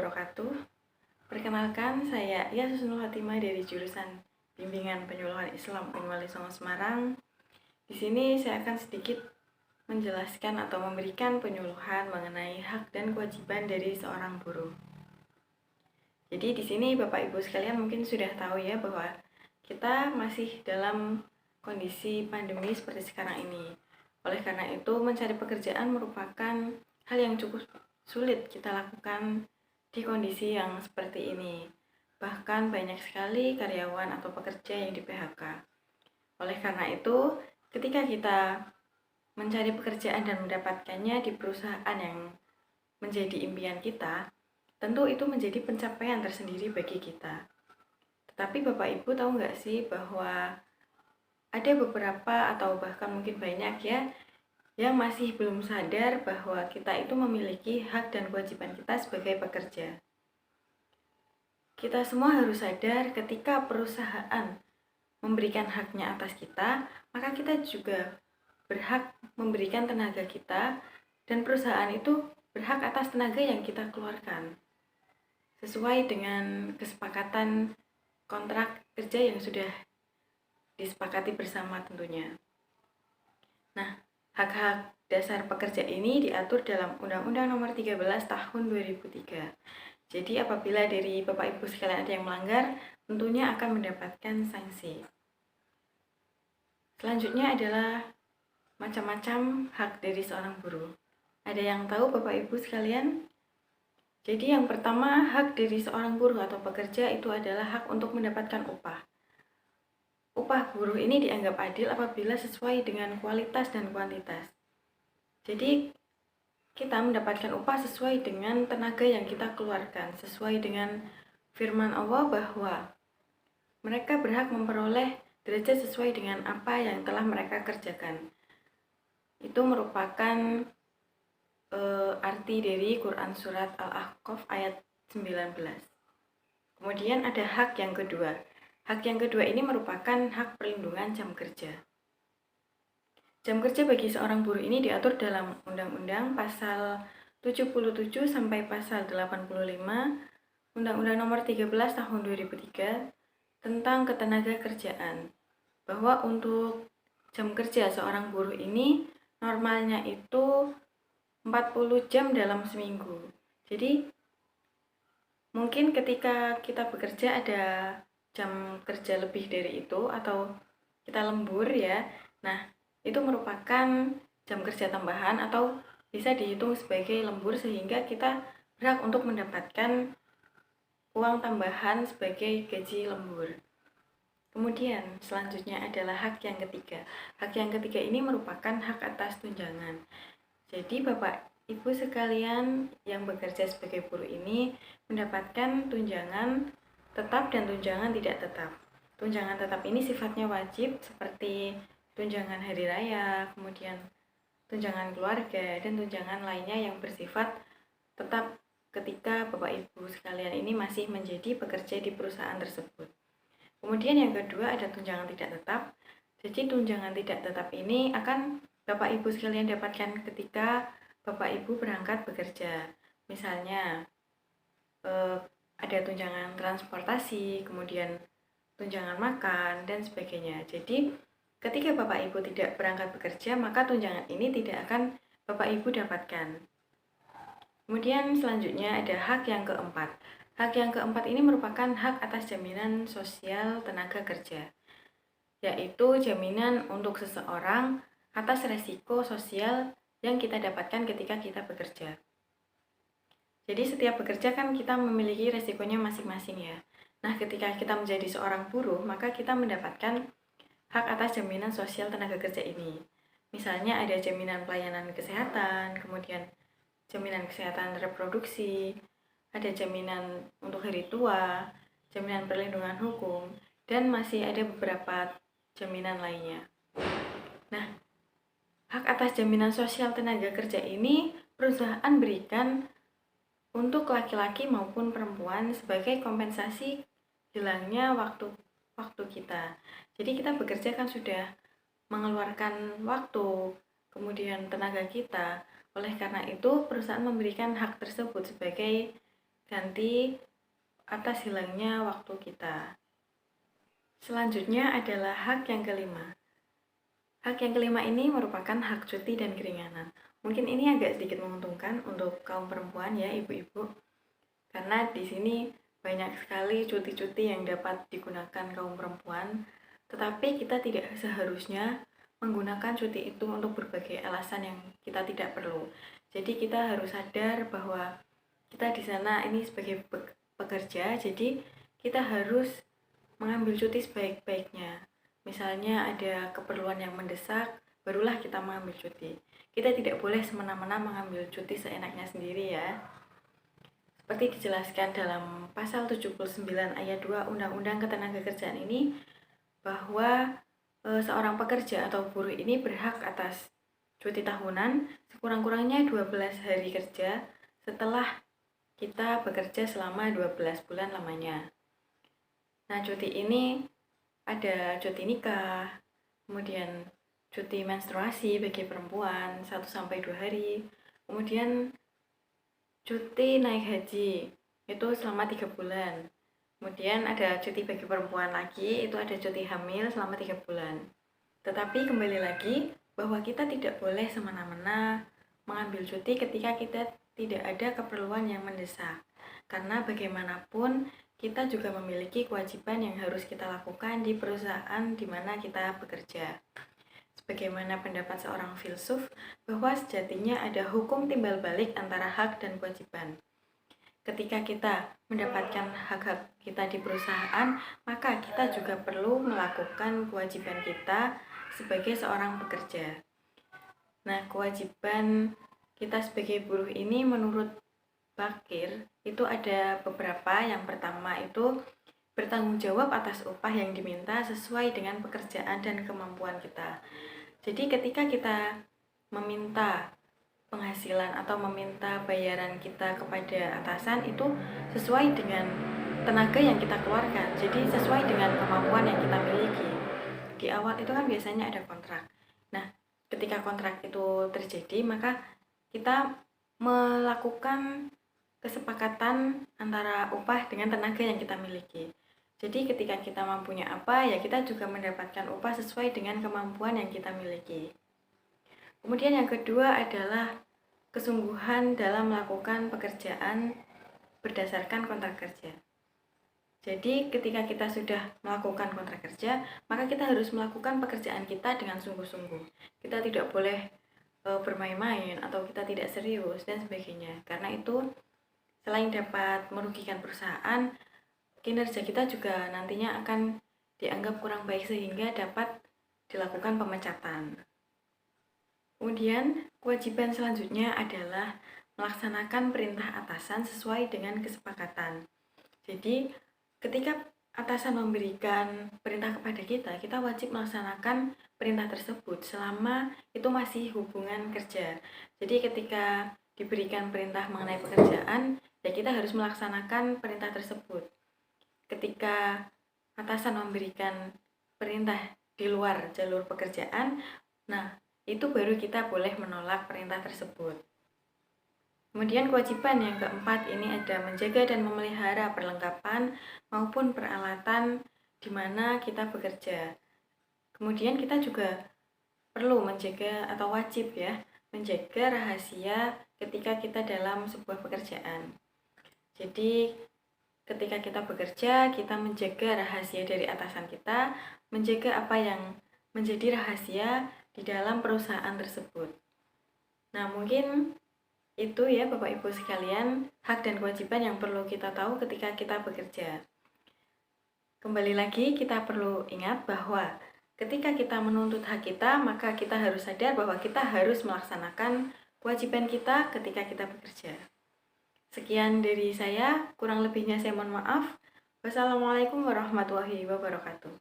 wabarakatuh. Perkenalkan, saya Yasus Nur Hatimah dari jurusan Bimbingan Penyuluhan Islam Unwali Songo Semarang. Di sini saya akan sedikit menjelaskan atau memberikan penyuluhan mengenai hak dan kewajiban dari seorang buruh. Jadi di sini Bapak Ibu sekalian mungkin sudah tahu ya bahwa kita masih dalam kondisi pandemi seperti sekarang ini. Oleh karena itu, mencari pekerjaan merupakan hal yang cukup sulit kita lakukan di kondisi yang seperti ini. Bahkan banyak sekali karyawan atau pekerja yang di PHK. Oleh karena itu, ketika kita mencari pekerjaan dan mendapatkannya di perusahaan yang menjadi impian kita, tentu itu menjadi pencapaian tersendiri bagi kita. Tetapi Bapak Ibu tahu nggak sih bahwa ada beberapa atau bahkan mungkin banyak ya yang masih belum sadar bahwa kita itu memiliki hak dan kewajiban kita sebagai pekerja. Kita semua harus sadar ketika perusahaan memberikan haknya atas kita, maka kita juga berhak memberikan tenaga kita dan perusahaan itu berhak atas tenaga yang kita keluarkan sesuai dengan kesepakatan kontrak kerja yang sudah disepakati bersama tentunya. Nah, hak-hak dasar pekerja ini diatur dalam Undang-Undang Nomor 13 Tahun 2003. Jadi apabila dari Bapak Ibu sekalian ada yang melanggar, tentunya akan mendapatkan sanksi. Selanjutnya adalah macam-macam hak dari seorang buruh. Ada yang tahu Bapak Ibu sekalian? Jadi yang pertama, hak dari seorang buruh atau pekerja itu adalah hak untuk mendapatkan upah. Upah buruh ini dianggap adil apabila sesuai dengan kualitas dan kuantitas. Jadi kita mendapatkan upah sesuai dengan tenaga yang kita keluarkan, sesuai dengan firman Allah bahwa mereka berhak memperoleh derajat sesuai dengan apa yang telah mereka kerjakan. Itu merupakan arti dari Quran Surat Al-Ahqaf ayat 19. Kemudian ada hak yang kedua. Hak yang kedua ini merupakan hak perlindungan jam kerja. Jam kerja bagi seorang buruh ini diatur dalam Undang-Undang pasal 77 sampai pasal 85 Undang-Undang Nomor 13 Tahun 2003 tentang ketenaga kerjaan. Bahwa untuk jam kerja seorang buruh ini normalnya itu 40 jam dalam seminggu. Jadi mungkin ketika kita bekerja ada jam kerja lebih dari itu atau kita lembur ya. Nah, itu merupakan jam kerja tambahan atau bisa dihitung sebagai lembur sehingga kita berhak untuk mendapatkan uang tambahan sebagai gaji lembur. Kemudian selanjutnya adalah hak yang ketiga. Hak yang ketiga ini merupakan hak atas tunjangan. Jadi Bapak Ibu sekalian yang bekerja sebagai buruh ini mendapatkan tunjangan tetap dan tunjangan tidak tetap. Tunjangan tetap ini sifatnya wajib seperti tunjangan hari raya, kemudian tunjangan keluarga, dan tunjangan lainnya yang bersifat tetap ketika Bapak Ibu sekalian ini masih menjadi pekerja di perusahaan tersebut. Kemudian yang kedua ada tunjangan tidak tetap. Jadi tunjangan tidak tetap ini akan Bapak Ibu sekalian dapatkan ketika Bapak Ibu berangkat bekerja. Misalnya ada tunjangan transportasi, kemudian tunjangan makan, dan sebagainya. Jadi ketika Bapak Ibu tidak berangkat bekerja, maka tunjangan ini tidak akan Bapak Ibu dapatkan. Kemudian selanjutnya ada hak yang keempat. Hak yang keempat ini merupakan hak atas jaminan sosial tenaga kerja, yaitu jaminan untuk seseorang atas resiko sosial yang kita dapatkan ketika kita bekerja. Jadi setiap bekerja kan kita memiliki resikonya masing-masing ya. Nah, ketika kita menjadi seorang buruh, maka kita mendapatkan hak atas jaminan sosial tenaga kerja ini. Misalnya ada jaminan pelayanan kesehatan, kemudian jaminan kesehatan reproduksi, ada jaminan untuk hari tua, jaminan perlindungan hukum, dan masih ada beberapa jaminan lainnya. Nah, hak atas jaminan sosial tenaga kerja ini perusahaan berikan untuk laki-laki maupun perempuan sebagai kompensasi hilangnya waktu kita. Jadi kita bekerja kan sudah mengeluarkan waktu, kemudian tenaga kita. Oleh karena itu perusahaan memberikan hak tersebut sebagai ganti atas hilangnya waktu kita. Selanjutnya adalah hak yang kelima. Hak yang kelima ini merupakan hak cuti dan keringanan. Mungkin ini agak sedikit menguntungkan untuk kaum perempuan ya, ibu-ibu. Karena di sini banyak sekali cuti-cuti yang dapat digunakan kaum perempuan, tetapi kita tidak seharusnya menggunakan cuti itu untuk berbagai alasan yang kita tidak perlu. Jadi kita harus sadar bahwa kita di sana ini sebagai pekerja, jadi kita harus mengambil cuti sebaik-baiknya. Misalnya ada keperluan yang mendesak, barulah kita mengambil cuti. Kita tidak boleh semena-mena mengambil cuti seenaknya sendiri ya. Seperti dijelaskan dalam pasal 79 ayat 2 Undang-Undang Ketenagakerjaan ini, bahwa seorang pekerja atau buruh ini berhak atas cuti tahunan sekurang-kurangnya 12 hari kerja setelah kita bekerja selama 12 bulan lamanya. Nah, cuti ini ada cuti nikah, kemudian cuti menstruasi bagi perempuan 1-2 hari, kemudian cuti naik haji itu selama 3 bulan. Kemudian ada cuti bagi perempuan lagi, itu ada cuti hamil selama 3 bulan. Tetapi kembali lagi bahwa kita tidak boleh semena-mena mengambil cuti ketika kita tidak ada keperluan yang mendesak. Karena bagaimanapun kita juga memiliki kewajiban yang harus kita lakukan di perusahaan di mana kita bekerja. Sebagaimana pendapat seorang filsuf bahwa sejatinya ada hukum timbal balik antara hak dan kewajiban. Ketika kita mendapatkan hak-hak kita di perusahaan, maka kita juga perlu melakukan kewajiban kita sebagai seorang pekerja. Nah, kewajiban kita sebagai buruh ini menurut Bakir itu ada beberapa. Yang pertama itu bertanggung jawab atas upah yang diminta sesuai dengan pekerjaan dan kemampuan kita. Jadi ketika kita meminta penghasilan atau meminta bayaran kita kepada atasan itu sesuai dengan tenaga yang kita keluarkan, jadi sesuai dengan kemampuan yang kita miliki. Di awal itu kan biasanya ada kontrak. Nah, ketika kontrak itu terjadi, maka kita melakukan kesepakatan antara upah dengan tenaga yang kita miliki. Jadi ketika kita mampunya apa, ya kita juga mendapatkan upah sesuai dengan kemampuan yang kita miliki. Kemudian yang kedua adalah kesungguhan dalam melakukan pekerjaan berdasarkan kontrak kerja. Jadi ketika kita sudah melakukan kontrak kerja, maka kita harus melakukan pekerjaan kita dengan sungguh-sungguh. Kita tidak boleh bermain-main atau kita tidak serius dan sebagainya. Karena itu selain dapat merugikan perusahaan, kinerja kita juga nantinya akan dianggap kurang baik sehingga dapat dilakukan pemecatan. Kemudian, kewajiban selanjutnya adalah melaksanakan perintah atasan sesuai dengan kesepakatan. Jadi, ketika atasan memberikan perintah kepada kita, kita wajib melaksanakan perintah tersebut selama itu masih hubungan kerja. Jadi, ketika diberikan perintah mengenai pekerjaan, ya kita harus melaksanakan perintah tersebut. Ketika atasan memberikan perintah di luar jalur pekerjaan, nah itu baru kita boleh menolak perintah tersebut. Kemudian kewajiban yang keempat ini ada menjaga dan memelihara perlengkapan maupun peralatan di mana kita bekerja. Kemudian kita juga perlu menjaga atau wajib ya menjaga rahasia ketika kita dalam sebuah pekerjaan. Jadi ketika kita bekerja, kita menjaga rahasia dari atasan kita, menjaga apa yang menjadi rahasia di dalam perusahaan tersebut. Nah, mungkin itu ya Bapak Ibu sekalian, hak dan kewajiban yang perlu kita tahu ketika kita bekerja. Kembali lagi, kita perlu ingat bahwa ketika kita menuntut hak kita, maka kita harus sadar bahwa kita harus melaksanakan kewajiban kita ketika kita bekerja. Sekian dari saya, kurang lebihnya saya mohon maaf. Wassalamualaikum warahmatullahi wabarakatuh.